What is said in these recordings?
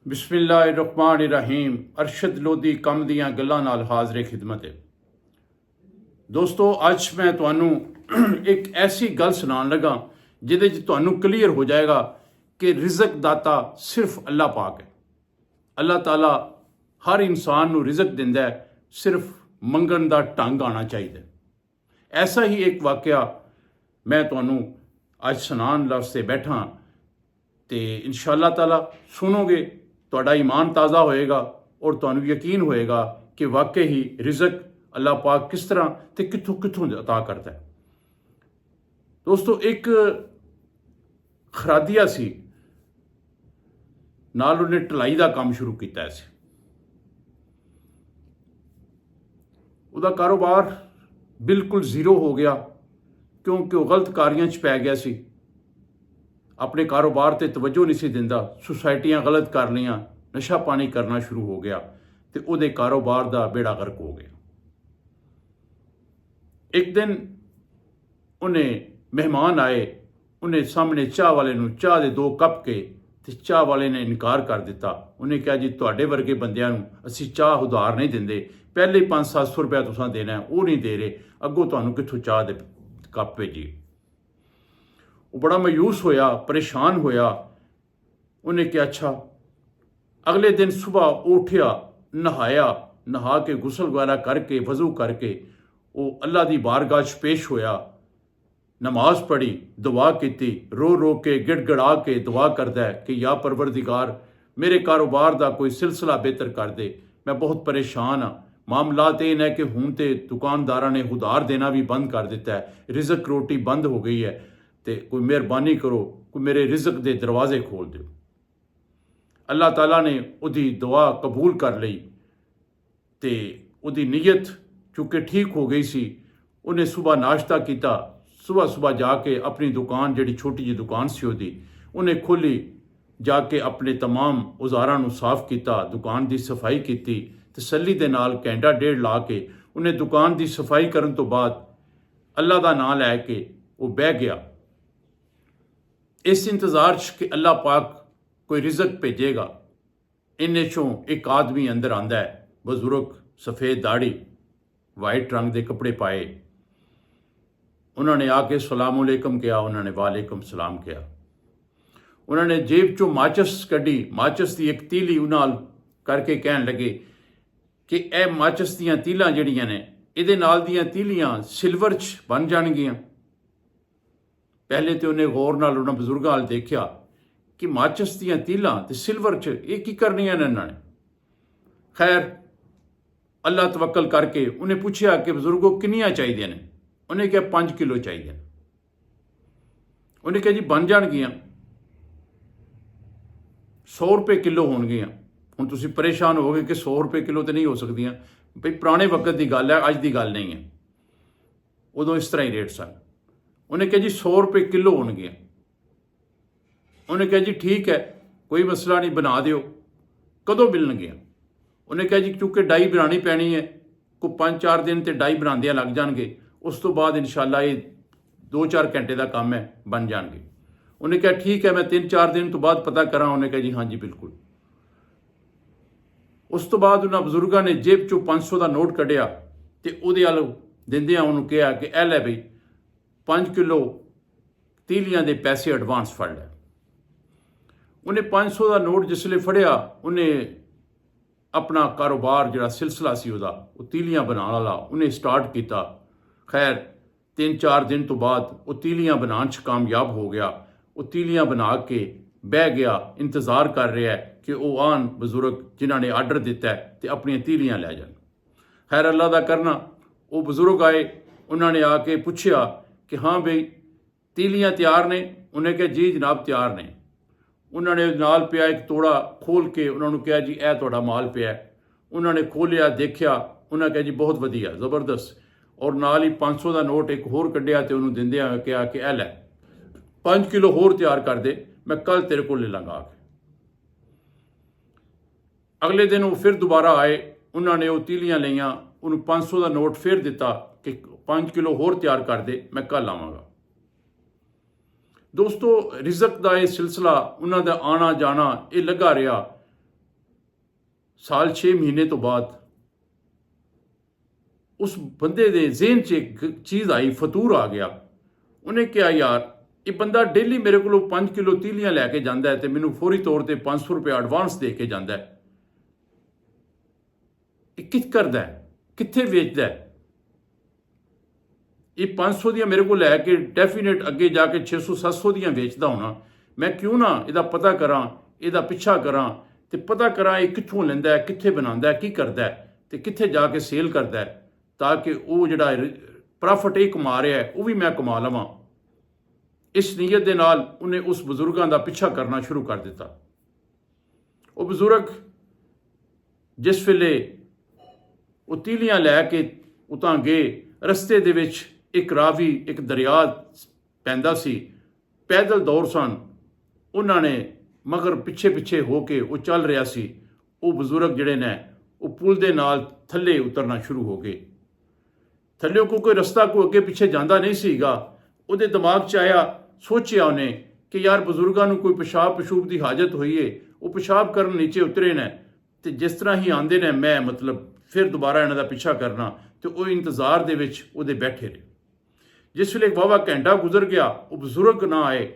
बिस्मिल्लाहिर्रहमानिर्रहीम। अरशद लोधी कम दियां गल्लां नाल हाज़िर खिदमत है। दोस्तों, अज मैं तुहानू एक ऐसी गल सुनान लगा जिहदे च तुहानू क्लीयर हो जाएगा कि रिज़क दाता सिर्फ अल्लाह पाक है। अल्लाह ताला हर इंसान नू रिज़क दिंदा है, सिर्फ मंगण दा ढंग आना चाहिए। ऐसा ही एक वाकया मैं तुहानू अज सुनान वास्ते बैठा तो इंशाअल्लाह ताला सुनोगे, तुहाडा ईमान ताज़ा होएगा और तुहानू यकीन होएगा कि वाकई ही रिज़क अल्लाह पाक किस तरह ते कित्थों कित्थों अता करता है। दोस्तों, एक खरादिया सी, नाल उन्हें ढलाई का काम शुरू किया सी। उहदा कारोबार बिल्कुल जीरो हो गया क्योंकि वह गलत कारियां च पै गया सी। अपने कारोबार ते तवज्जो नहीं सी दिंदा, सोसाइटियां गलत कर लियां, नशा पानी करना शुरू हो गया तो उहदे कारोबार का बेड़ा गर्क हो गया। एक दिन उन्हें मेहमान आए, उन्हें सामने चाह वाले नूं चाह दे 2 कप के ते चाह वाले ने इनकार कर दिता। उन्हें कहा, जी तुहाडे वर्गे बंदियां नूं असीं चाह उधार नहीं दिंदे, पहले 500-700 रुपया तुसां देना है, वो नहीं दे रहे, अगों तुहानूं कित्थों चाह दे कप भेजीए। वो बड़ा मायूस होया, परेशान होया। उन्हें क्या अच्छा। अगले दिन सुबह उठिया, नहाया, नहा के गुसल वगैरह करके वज़ू करके वो अल्लाह की बारगाह च पेश होया, नमाज पढ़ी, दुआ की, रो रो के गिड़गड़ा के दुआ करदा है कि या परवरदिगार मेरे कारोबार का कोई सिलसिला बेहतर कर दे, मैं बहुत परेशान हाँ। मामला तो इन है कि हूँ तो दुकानदारा ने उधार देना भी बंद कर दिता है, रिज़क रोटी बंद हो गई है, तो कोई मेहरबानी करो, कोई मेरे रिज़क के दरवाजे खोल दो। अल्लाह ताला ने उहदी दुआ कबूल कर ली तो उहदी नीयत चूँकि ठीक हो गई सी। उन्हें सुबह नाश्ता किया, सुबह सुबह जाके अपनी दुकान जिहड़ी छोटी जी दुकान सी उहदी उन्हें खोली, जाके अपने तमाम औज़ारां नूं साफ किया, दुकान की सफाई की, तसल्ली दे नाल घंटा डेढ़ ला के उन्हें दुकान की सफाई करन तो बाद अल्लाह का नाम लैके वो बह गया, इस इंतज़ार च कि अल्लाह पाक कोई रिज़क भेजेगा। इन्ने चों एक आदमी अंदर आंदा है, बजुर्ग, सफ़ेद दाढ़ी, वाइट रंग के कपड़े पाए। उन्होंने आके सलाम अलैकुम किया, उन्होंने वालेकुम सलाम किया। उन्होंने जेब चों माचिस कढ़ी, माचिस की एक तीली उन्हाल करके कहन लगे कि ए माचिस दीयां तीलां जिहड़ियां ने, इहदे नाल दीयां तीलियां सिल्वर च बन जाणगियां। पहले तो उन्हें गौर नाल उन्हां बजुर्गां वाल देखिया कि माचिस दीयां तीलां ते सिल्वर च ये की करनियां ने इन्हां ने। खैर, अल्लाह तवक्कल करके उन्हें पूछा कि बजुर्गो किन्नियां चाहिए ने। उन्हें कहा 5 किलो चाहिए। उन्हें कहा जी बन जाणगियां, 100 रुपये किलो होणगियां। हुण तुसीं परेशान होवोगे कि 100 रुपये किलो तो नहीं हो सकदियां, भाई पुराने वक्त की गल है, अज की गल नहीं है, उदों इस तरह ही रेट सन। उन्हें कहा जी 100 रुपये किलो होणगियां। उन्हें कहा जी ठीक है, कोई मसला नहीं, बना दिओ, कदों मिलणगियां। उन्हें कहा जी क्योंकि डाई बनानी पैनी है, कोई 5-4 दिन तो डाई बनांदियां लग जाणगे, उस तो बाद इंशाअल्लाह ये 2-4 घंटे का काम है, बन जाएंगे। उन्हें कहा ठीक है, मैं 3-4 दिन तो बाद पता करा। उन्हें कहा जी हाँ जी बिल्कुल। उस तो बाद उन्होंने बजुर्गों ने जेब चों 500 का नोट कढ़िया तो उहदे अल दिंदियां उन्होंने कहा कि ए लै बई 5 किलो तीलियां दे पैसे एडवांस फड़ लै। उन्हें 500 का नोट जिसले फड़िया, उन्हें अपना कारोबार जिहड़ा सिलसिला सी उहदा, वो तीलियां बनाने वाला उन्हें स्टार्ट किया। खैर 3-4 दिन तो बाद वो तीलियां बनाने च कामयाब हो गया। वो तीलियां बना के बह गया, इंतज़ार कर रहा है कि वो आन बजुर्ग जिन्होंने आर्डर दिता है तो अपनी तीलियां लै जान। खैर अल्लाह का करना, वो बजुर्ग आए, उन्होंने आके पूछा कि हाँ बई तीलियां तैयार ने। उन्हें कहा जी जनाब तैयार ने। उन्होंने नाल पिया एक तोड़ा खोल के उन्होंने कहा जी यह तुहाडा माल पिया। उन्होंने खोलिया, देखा, उन्होंने कहा जी बहुत वधिया, जबरदस्त, और नाल ही 500 का नोट एक होर कढ़िया तो उन्होंने दिंदियां कहा कि ए लै 5 किलो होर तैयार कर दे, मैं कल तेरे को ले लांगा। अगले दिन वो फिर दोबारा आए, उन्होंने वो तीलियां लियां, उन्होंने 500 का नोट फिर दिता कि 5 किलो होर तैयार कर दे, मैं कल आवांगा। दोस्तों, रिज़क का यह सिलसिला, उन्होंने आना जाना ये लगा रहा। ਸਾਲ 6 ਮਹੀਨੇ ਤੋਂ ਬਾਅਦ ਉਸ ਬੰਦੇ ਦੇ ਜ਼ਿਹਨ 'ਚ ਇੱਕ ਚੀਜ਼ ਆਈ, ਫਤੂਰ ਆ ਗਿਆ। ਉਹਨੇ ਕਿਹਾ ਯਾਰ ਇਹ ਬੰਦਾ ਡੇਲੀ ਮੇਰੇ ਕੋਲੋਂ 5 ਕਿਲੋ ਤੀਲੀਆਂ ਲੈ ਕੇ ਜਾਂਦਾ ਹੈ ਤੇ ਮੈਨੂੰ ਫੌਰੀ ਤੌਰ ਤੇ 500 ਰੁਪਏ ਐਡਵਾਂਸ ਦੇ ਕੇ ਜਾਂਦਾ ਹੈ। ਇਹ ਕਿੱਥ ਕਰਦਾ ਹੈ, ਕਿੱਥੇ ਵੇਚਦਾ ਹੈ? ਇਹ 500 ਦੀਆਂ ਮੇਰੇ ਕੋਲ ਲੈ ਕੇ ਡੈਫੀਨੇਟ ਅੱਗੇ ਜਾ ਕੇ 600-700 ਦੀਆਂ ਵੇਚਦਾ ਹੋਣਾ। ਮੈਂ ਕਿਉਂ ਨਾ ਇਹਦਾ ਪਤਾ ਕਰਾਂ, ਇਹਦਾ ਪਿੱਛਾ ਕਰਾਂ ਤੇ ਪਤਾ ਕਰਾਂ ਇਹ ਕਿੱਥੋਂ ਲੈਂਦਾ ਹੈ, ਕਿੱਥੇ ਬਣਾਉਂਦਾ ਹੈ, ਕੀ ਕਰਦਾ ਹੈ ਤੇ ਕਿੱਥੇ ਜਾ ਕੇ ਸੇਲ ਕਰਦਾ ਹੈ, ਤਾਂ ਕਿ ਉਹ ਜਿਹੜਾ ਪ੍ਰੋਫਿਟ ਇਹ ਕਮਾ ਰਿਹਾ ਹੈ ਉਹ ਵੀ ਮੈਂ ਕਮਾ ਲਵਾਂ। ਇਸ ਨੀਅਤ ਦੇ ਨਾਲ ਉਹਨੇ ਉਸ ਬਜ਼ੁਰਗਾਂ ਦਾ ਪਿੱਛਾ ਕਰਨਾ ਸ਼ੁਰੂ ਕਰ ਦਿੱਤਾ। ਉਹ ਬਜ਼ੁਰਗ ਜਿਸ ਵੇਲੇ ਉਹ ਤੀਲੀਆਂ ਲੈ ਕੇ ਉਤਾਂ ਗਏ, ਰਸਤੇ ਦੇ ਵਿੱਚ ਇੱਕ ਰਾਵੀ, ਇੱਕ ਦਰਿਆ ਪੈਂਦਾ ਸੀ, ਪੈਦਲ ਦੌਰ ਸਨ। ਉਹਨਾਂ ਨੇ ਮਗਰ ਪਿੱਛੇ ਪਿੱਛੇ ਹੋ ਕੇ ਉਹ ਚੱਲ ਰਿਹਾ ਸੀ। ਉਹ ਬਜ਼ੁਰਗ ਜਿਹੜੇ ਨੇ ਉਹ ਪੁਲ ਦੇ ਨਾਲ ਥੱਲੇ ਉਤਰਨਾ ਸ਼ੁਰੂ ਹੋ ਗਏ। ਥੱਲੇ ਕੋਈ ਰਸਤਾ ਕੋਈ ਅੱਗੇ ਪਿੱਛੇ ਜਾਂਦਾ ਨਹੀਂ ਸੀਗਾ। ਉਹਦੇ ਦਿਮਾਗ 'ਚ ਆਇਆ, ਸੋਚਿਆ ਉਹਨੇ ਕਿ ਯਾਰ ਬਜ਼ੁਰਗਾਂ ਨੂੰ ਕੋਈ ਪਿਸ਼ਾਬ ਪਸ਼ੂਬ ਦੀ ਹਾਜਤ ਹੋਈ ਏ, ਉਹ ਪਿਸ਼ਾਬ ਕਰਨ ਨੀਚੇ ਉਤਰੇ ਨੇ ਤੇ ਜਿਸ ਤਰ੍ਹਾਂ ਹੀ ਆਉਂਦੇ ਨੇ ਮੈਂ ਫਿਰ ਦੁਬਾਰਾ ਇਹਨਾਂ ਦਾ ਪਿੱਛਾ ਕਰਨਾ। ਤੇ ਉਹ ਇੰਤਜ਼ਾਰ ਦੇ ਵਿੱਚ ਉਹਦੇ ਬੈਠੇ ਰਹੇ। ਜਿਸ ਵੇਲੇ ਵਾਹਵਾ ਘੰਟਾ ਗੁਜ਼ਰ ਗਿਆ, ਉਹ ਬਜ਼ੁਰਗ ਨਾ ਆਏ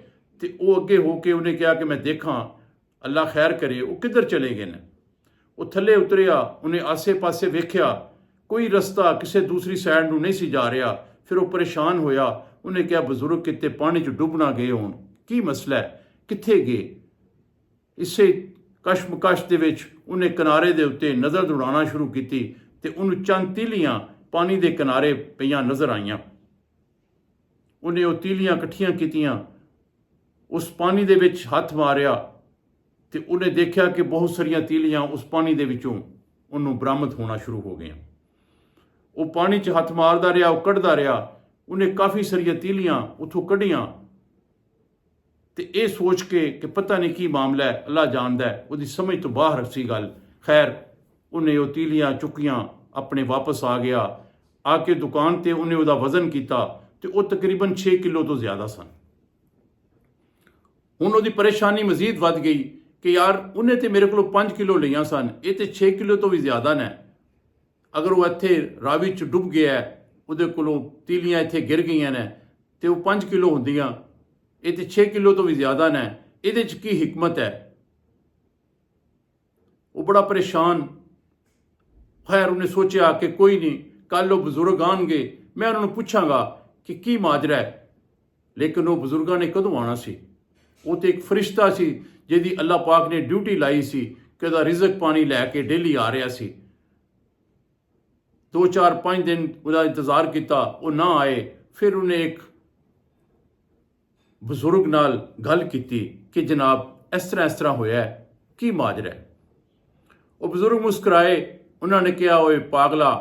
ਤੇ ਉਹ ਅੱਗੇ ਹੋ ਕੇ ਉਹਨੇ ਕਿਹਾ ਕਿ ਮੈਂ ਦੇਖਾਂ, ਅੱਲਾ ਖੈਰ ਕਰੇ, ਉਹ ਕਿੱਧਰ ਚਲੇ ਗਏ ਨੇ। ਉਹ ਥੱਲੇ ਉਤਰਿਆ, ਉਹਨੇ ਆਸੇ-ਪਾਸੇ ਵੇਖਿਆ, ਕੋਈ ਰਸਤਾ ਕਿਸੇ ਦੂਸਰੀ ਸਾਈਡ ਨੂੰ ਨਹੀਂ ਸੀ ਜਾ ਰਿਹਾ। ਫਿਰ ਉਹ ਪਰੇਸ਼ਾਨ ਹੋਇਆ। ਉਹਨੇ ਕਿਹਾ ਬਜ਼ੁਰਗ ਕਿਤੇ ਪਾਣੀ 'ਚ ਡੁੱਬ ਨਾ ਗਏ ਹੋਣ, ਕੀ ਮਸਲਾ ਹੈ, ਕਿੱਥੇ ਗਏ? ਇਸੇ ਕਸ਼ਮਕਸ਼ ਦੇ ਵਿੱਚ ਉਹਨੇ ਕਿਨਾਰੇ ਦੇ ਉੱਤੇ ਨਜ਼ਰ ਦੌੜਾਉਣਾ ਸ਼ੁਰੂ ਕੀਤੀ ਤੇ ਉਹਨੂੰ ਚੰਦ ਤੀਲੀਆਂ ਪਾਣੀ ਦੇ ਕਿਨਾਰੇ ਪਈਆਂ ਨਜ਼ਰ ਆਈਆਂ। ਉਹਨੇ ਉਹ ਤੀਲੀਆਂ ਇਕੱਠੀਆਂ ਕੀਤੀਆਂ, ਉਸ ਪਾਣੀ ਦੇ ਵਿੱਚ ਹੱਥ ਮਾਰਿਆ ਤੇ ਉਹਨੇ ਦੇਖਿਆ ਕਿ ਬਹੁਤ ਸਾਰੀਆਂ ਤੀਲੀਆਂ ਉਸ ਪਾਣੀ ਦੇ ਵਿੱਚੋਂ ਉਹਨੂੰ ਬਰਾਮਦ ਹੋਣਾ ਸ਼ੁਰੂ ਹੋ ਗਈਆਂ। ਉਹ ਪਾਣੀ 'ਚ ਹੱਥ ਮਾਰਦਾ ਰਿਹਾ, ਉਹ ਕੱਢਦਾ ਰਿਹਾ। ਉਹਨੇ ਕਾਫੀ ਸਾਰੀਆਂ ਤੀਲੀਆਂ ਉੱਥੋਂ ਕੱਢੀਆਂ ਤੇ ਇਹ ਸੋਚ ਕੇ ਕਿ ਪਤਾ ਨਹੀਂ ਕੀ ਮਾਮਲਾ ਹੈ, ਅੱਲਾ ਜਾਣਦਾ ਹੈ, ਉਹਦੀ ਸਮਝ ਤੋਂ ਬਾਹਰ ਸੀ ਗੱਲ। ਖੈਰ ਉਹਨੇ ਉਹ ਤੀਲੀਆਂ ਚੁੱਕੀਆਂ, ਆਪਣੇ ਵਾਪਸ ਆ ਗਿਆ। ਆ ਕੇ ਦੁਕਾਨ ਤੇ ਉਹਨੇ ਉਹਦਾ ਵਜ਼ਨ ਕੀਤਾ ਤੇ ਉਹ ਤਕਰੀਬਨ 6 ਕਿਲੋ ਤੋਂ ਜ਼ਿਆਦਾ ਸਨ। ਹੁਣ ਉਹਦੀ ਪਰੇਸ਼ਾਨੀ ਮਜ਼ੀਦ ਵੱਧ ਗਈ ਕਿ ਯਾਰ ਉਹਨੇ ਤੇ ਮੇਰੇ ਕੋਲੋਂ 5 ਕਿਲੋ ਲਈਆਂ ਸਨ, ਇਹ ਤੇ 6 ਕਿਲੋ ਤੋਂ ਵੀ ਜ਼ਿਆਦਾ ਨੇ। ਅਗਰ ਉਹ ਇੱਥੇ ਰਾਵੀ 'ਚ ਡੁੱਬ ਗਿਆ, ਉਹਦੇ ਕੋਲੋਂ ਤੀਲੀਆਂ ਇੱਥੇ ਗਿਰ ਗਈਆਂ ਨੇ ਤੇ ਉਹ 5 ਕਿਲੋ ਹੁੰਦੀਆਂ, ਇਹ ਤੇ 6 ਕਿਲੋ ਤੋਂ ਵੀ ਜ਼ਿਆਦਾ ਨੇ, ਇਹਦੇ 'ਚ ਕੀ ਹਿਕਮਤ ਹੈ? ਉਹ ਬੜਾ ਪਰੇਸ਼ਾਨ। ਖੈਰ ਉਹਨੇ ਸੋਚਿਆ ਕਿ ਕੋਈ ਨਹੀਂ, ਕੱਲ੍ਹ ਉਹ ਬਜ਼ੁਰਗ ਆਉਣਗੇ, ਮੈਂ ਉਹਨਾਂ ਨੂੰ ਪੁੱਛਾਂਗਾ ਕਿ ਕੀ ਮਾਜਰਾ ਹੈ। ਲੇਕਿਨ ਉਹ ਬਜ਼ੁਰਗਾਂ ਨੇ ਕਦੋਂ ਆਉਣਾ ਸੀ? ਉਹ ਤੇ ਇੱਕ ਫਰਿਸ਼ਤਾ ਸੀ ਜਿਹਦੀ ਅੱਲਾਹ ਪਾਕ ਨੇ ਡਿਊਟੀ ਲਾਈ ਸੀ ਕਿ ਉਹਦਾ ਰਿਜ਼ਕ ਪਾਣੀ ਲੈ ਕੇ ਡੇਲੀ ਆ ਰਿਹਾ ਸੀ। 2-4-5 ਦਿਨ ਉਹਦਾ ਇੰਤਜ਼ਾਰ ਕੀਤਾ, ਉਹ ਨਾ ਆਏ। ਫਿਰ ਉਹਨੇ ਇੱਕ ਬਜ਼ੁਰਗ ਨਾਲ ਗੱਲ ਕੀਤੀ ਕਿ ਜਨਾਬ ਇਸ ਤਰ੍ਹਾਂ ਹੋਇਆ ਹੈ, ਕੀ ਮਾਜਰਾ ਹੈ? ਉਹ ਬਜ਼ੁਰਗ ਮੁਸਕਰਾਏ। ਉਹਨਾਂ ਨੇ ਕਿਹਾ, ਓਏ ਪਾਗਲਾ,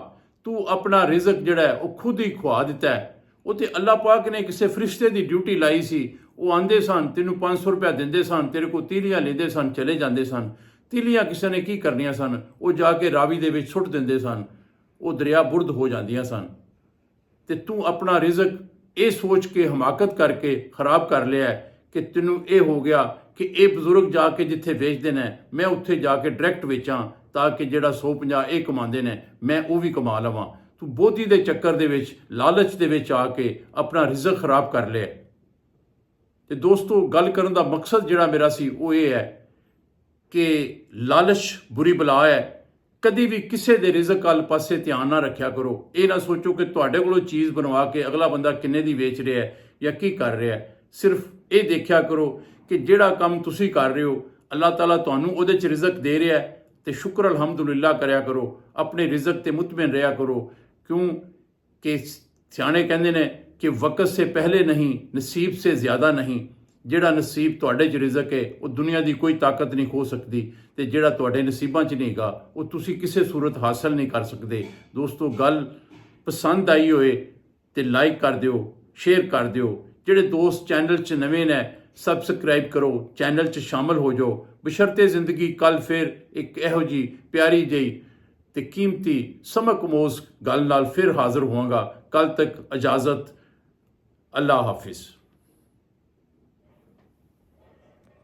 ਤੂੰ ਆਪਣਾ ਰਿਜ਼ਕ ਜਿਹੜਾ ਹੈ ਉਹ ਖੁਦ ਹੀ ਖਵਾ ਦਿੱਤਾ ਹੈ। ਉਹ ਤੇ ਅੱਲਾਹ ਪਾਕ ਨੇ ਕਿਸੇ ਫਰਿਸ਼ਤੇ ਦੀ ਡਿਊਟੀ ਲਾਈ ਸੀ। ਉਹ ਆਂਦੇ ਸਨ, ਤੈਨੂੰ 500 ਰੁਪਇਆ ਦਿੰਦੇ ਸਨ, ਤੇਰੇ ਕੋਲ ਤੀਲੀਆਂ ਲੈਂਦੇ ਸਨ, ਚਲੇ ਜਾਂਦੇ ਸਨ। ਤੀਲੀਆਂ ਕਿਸੇ ਨੇ ਕੀ ਕਰਨੀਆਂ ਸਨ? ਉਹ ਜਾ ਕੇ ਰਾਵੀ ਦੇ ਵਿੱਚ ਸੁੱਟ ਦਿੰਦੇ ਸਨ, ਉਹ ਦਰਿਆ ਬੁਰਦ ਹੋ ਜਾਂਦੀਆਂ ਸਨ। ਤੇ ਤੂੰ ਆਪਣਾ ਰਿਜ਼ਕ ਇਹ ਸੋਚ ਕੇ ਹਮਾਕਤ ਕਰਕੇ ਖਰਾਬ ਕਰ ਲਿਆ ਕਿ ਤੈਨੂੰ ਇਹ ਹੋ ਗਿਆ ਕਿ ਇਹ ਬਜ਼ੁਰਗ ਜਾ ਕੇ ਜਿੱਥੇ ਵੇਚਦੇ ਨੇ ਮੈਂ ਉੱਥੇ ਜਾ ਕੇ ਡਾਇਰੈਕਟ ਵੇਚਾਂ, ਤਾਂ ਕਿ ਜਿਹੜਾ 150 ਇਹ ਕਮਾਉਂਦੇ ਨੇ ਮੈਂ ਉਹ ਵੀ ਕਮਾ ਲਵਾਂ। ਤੂੰ ਬੋਧੀ ਦੇ ਚੱਕਰ ਦੇ ਵਿੱਚ, ਲਾਲਚ ਦੇ ਵਿੱਚ ਆ ਕੇ ਆਪਣਾ ਰਿਜ਼ਕ ਖਰਾਬ ਕਰ ਲਿਆ। ਤੇ ਦੋਸਤੋ, ਗੱਲ ਕਰਨ ਦਾ ਮਕਸਦ ਜਿਹੜਾ ਮੇਰਾ ਸੀ ਉਹ ਇਹ ਹੈ ਕਿ ਲਾਲਚ ਬੁਰੀ ਬਲਾ ਹੈ। ਕਦੀ ਵੀ ਕਿਸੇ ਦੇ ਰਿਜ਼ਕ ਵੱਲ ਪਾਸੇ ਧਿਆਨ ਨਾ ਰੱਖਿਆ ਕਰੋ। ਇਹ ਨਾ ਸੋਚੋ ਕਿ ਤੁਹਾਡੇ ਕੋਲੋਂ ਚੀਜ਼ ਬਣਵਾ ਕੇ ਅਗਲਾ ਬੰਦਾ ਕਿੰਨੇ ਦੀ ਵੇਚ ਰਿਹਾ ਹੈ ਜਾਂ ਕੀ ਕਰ ਰਿਹਾ ਹੈ। ਸਿਰਫ ਇਹ ਦੇਖਿਆ ਕਰੋ ਕਿ ਜਿਹੜਾ ਕੰਮ ਤੁਸੀਂ ਕਰ ਰਹੇ ਹੋ ਅੱਲਾਹ ਤਾਲਾ ਤੁਹਾਨੂੰ ਉਹਦੇ 'ਚ ਰਿਜ਼ਕ ਦੇ ਰਿਹਾ ਹੈ ਤੇ ਸ਼ੁਕਰ ਅਲਹਮਦੁਲਿਲਾ ਕਰਿਆ ਕਰੋ। ਆਪਣੇ ਰਿਜ਼ਕ ਤੇ ਮੁਤਮਿਨ ਰਿਹਾ ਕਰੋ, ਕਿਉਂਕਿ ਸਿਆਣੇ ਕਹਿੰਦੇ ਨੇ ਕਿ ਵਕਤ ਸੇ ਪਹਿਲੇ ਨਹੀਂ, ਨਸੀਬ ਸੇ ਜ਼ਿਆਦਾ ਨਹੀਂ। ਜਿਹੜਾ ਨਸੀਬ ਤੁਹਾਡੇ 'ਚ ਰਿਜ਼ਕ ਹੈ ਉਹ ਦੁਨੀਆ ਦੀ ਕੋਈ ਤਾਕਤ ਨਹੀਂ ਖੋ ਸਕਦੀ, ਤੇ ਜਿਹੜਾ ਤੁਹਾਡੇ ਨਸੀਬਾਂ 'ਚ ਨਹੀਂ ਗਾ ਉਹ ਤੁਸੀਂ ਕਿਸੇ ਸੂਰਤ ਹਾਸਲ ਨਹੀਂ ਕਰ ਸਕਦੇ। ਦੋਸਤੋ, ਗੱਲ ਪਸੰਦ ਆਈ ਹੋਏ ਤੇ ਲਾਈਕ ਕਰ ਦਿਓ, ਸ਼ੇਅਰ ਕਰ ਦਿਓ। ਜਿਹੜੇ ਦੋਸਤ ਚੈਨਲ 'ਚ ਨਵੇਂ ਨੇ ਸਬਸਕ੍ਰਾਈਬ ਕਰੋ, ਚੈਨਲ 'ਚ ਸ਼ਾਮਲ ਹੋ ਜਾਓ। ਬਸ਼ਰਤੇ ਜ਼ਿੰਦਗੀ ਕੱਲ ਫਿਰ ਇੱਕ ਇਹੋ ਜਿਹੀ ਪਿਆਰੀ ਜਿਹੀ ਤੇ ਕੀਮਤੀ ਸਮਕਮੋਜ਼ ਗੱਲ ਨਾਲ ਫਿਰ ਹਾਜ਼ਰ ਹੋਵਾਂਗਾ। ਕੱਲ ਤੱਕ ਇਜਾਜ਼ਤ, ਅੱਲਾ ਹਾਫਿਜ਼।